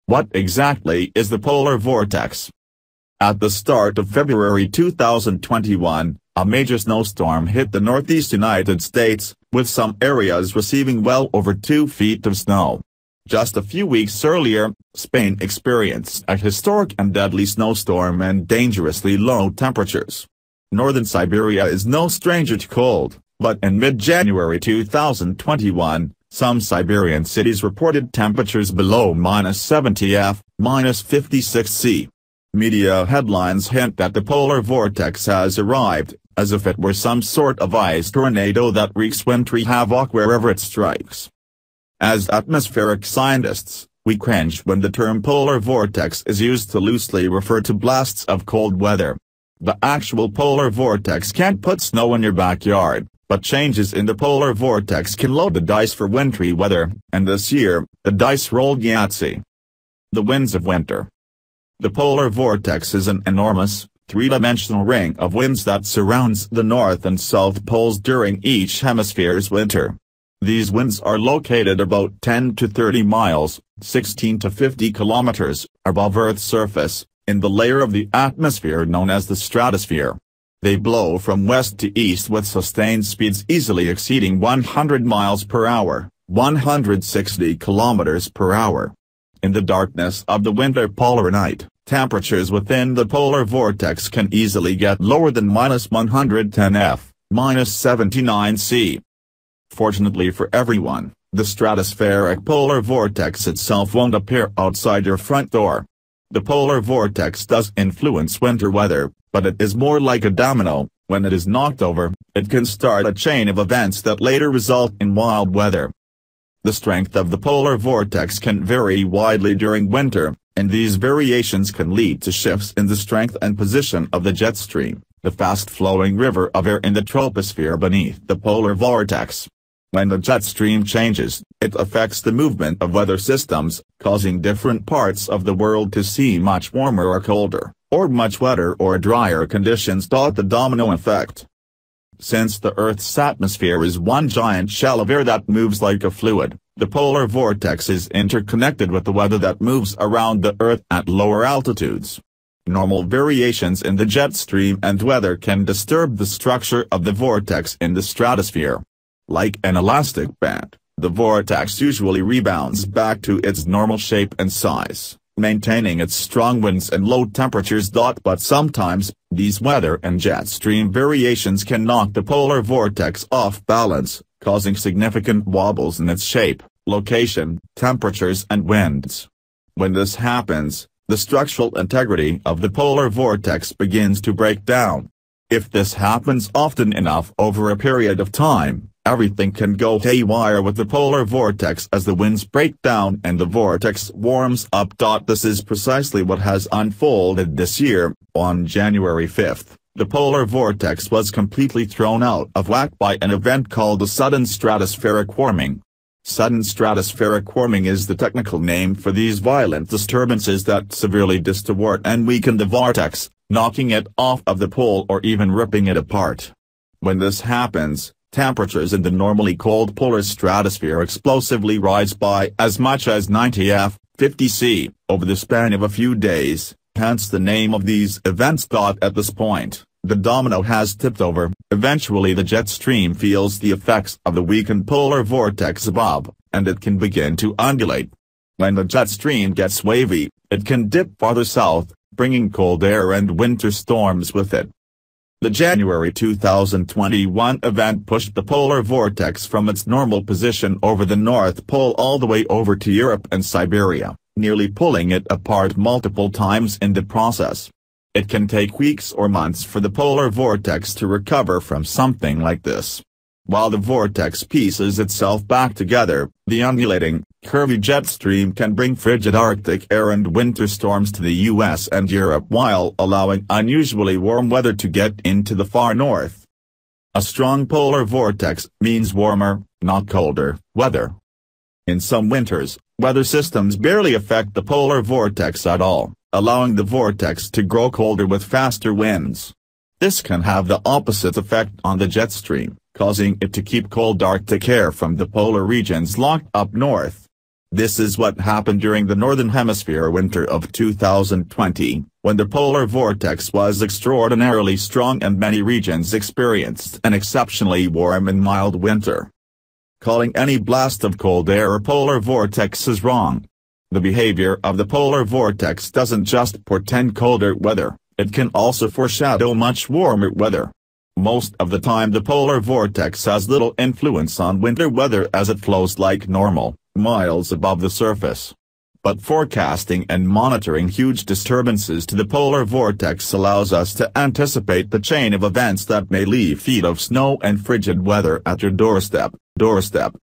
What exactly is the polar vortex? At the start of February 2021, a major snowstorm hit the northeast United States, with some areas receiving well over 2 feet of snow. Just a few weeks earlier, Spain experienced a historic and deadly snowstorm and dangerously low temperatures. Northern Siberia is no stranger to cold, but in mid-January 2021, some Siberian cities reported temperatures below -70 F, -56 C. Media headlines hint that the polar vortex has arrived, as if it were some sort of ice tornado that wreaks wintry havoc wherever it strikes. As atmospheric scientists, we cringe when the term polar vortex is used to loosely refer to blasts of cold weather. The actual polar vortex can't put snow in your backyard, but changes in the polar vortex can load the dice for wintry weather, and this year, the dice rolled Yahtzee. The winds of winter. The polar vortex is an enormous, three-dimensional ring of winds that surrounds the North and South poles during each hemisphere's winter. These winds are located about 10 to 30 miles, 16 to 50 kilometers, above Earth's surface, in the layer of the atmosphere known as the stratosphere. They blow from west to east with sustained speeds easily exceeding 100 miles per hour, 160 kilometers per hour. In the darkness of the winter polar night, temperatures within the polar vortex can easily get lower than -110 F, -79 C. Fortunately for everyone, the stratospheric polar vortex itself won't appear outside your front door. The polar vortex does influence winter weather, but it is more like a domino. When it is knocked over, it can start a chain of events that later result in wild weather. The strength of the polar vortex can vary widely during winter, and these variations can lead to shifts in the strength and position of the jet stream, the fast-flowing river of air in the troposphere beneath the polar vortex. When the jet stream changes, it affects the movement of weather systems, causing different parts of the world to see much warmer or colder, or much wetter or drier conditions. The domino effect. Since the Earth's atmosphere is one giant shell of air that moves like a fluid, the polar vortex is interconnected with the weather that moves around the Earth at lower altitudes. Normal variations in the jet stream and weather can disturb the structure of the vortex in the stratosphere. Like an elastic band, the vortex usually rebounds back to its normal shape and size, maintaining its strong winds and low temperatures. But sometimes, these weather and jet stream variations can knock the polar vortex off balance, causing significant wobbles in its shape, location, temperatures and winds. When this happens, the structural integrity of the polar vortex begins to break down. If this happens often enough over a period of time, everything can go haywire with the polar vortex as the winds break down and the vortex warms up. This is precisely what has unfolded this year. On January 5th, the polar vortex was completely thrown out of whack by an event called the sudden stratospheric warming. Sudden stratospheric warming is the technical name for these violent disturbances that severely distort and weaken the vortex, knocking it off of the pole or even ripping it apart. When this happens, temperatures in the normally cold polar stratosphere explosively rise by as much as 90 F, 50 C, over the span of a few days, hence the name of these events. At this point, the domino has tipped over. Eventually the jet stream feels the effects of the weakened polar vortex above, and it can begin to undulate. When the jet stream gets wavy, it can dip farther south, bringing cold air and winter storms with it. The January 2021 event pushed the polar vortex from its normal position over the North Pole all the way over to Europe and Siberia, nearly pulling it apart multiple times in the process. It can take weeks or months for the polar vortex to recover from something like this. While the vortex pieces itself back together, the undulating, curvy jet stream can bring frigid Arctic air and winter storms to the US and Europe while allowing unusually warm weather to get into the far north. A strong polar vortex means warmer, not colder, weather. In some winters, weather systems barely affect the polar vortex at all, allowing the vortex to grow colder with faster winds. This can have the opposite effect on the jet stream, causing it to keep cold Arctic air from the polar regions locked up north. This is what happened during the Northern Hemisphere winter of 2020, when the polar vortex was extraordinarily strong and many regions experienced an exceptionally warm and mild winter. Calling any blast of cold air a polar vortex is wrong. The behavior of the polar vortex doesn't just portend colder weather, it can also foreshadow much warmer weather. Most of the time the polar vortex has little influence on winter weather as it flows like normal, miles above the surface. But forecasting and monitoring huge disturbances to the polar vortex allows us to anticipate the chain of events that may leave feet of snow and frigid weather at your doorstep.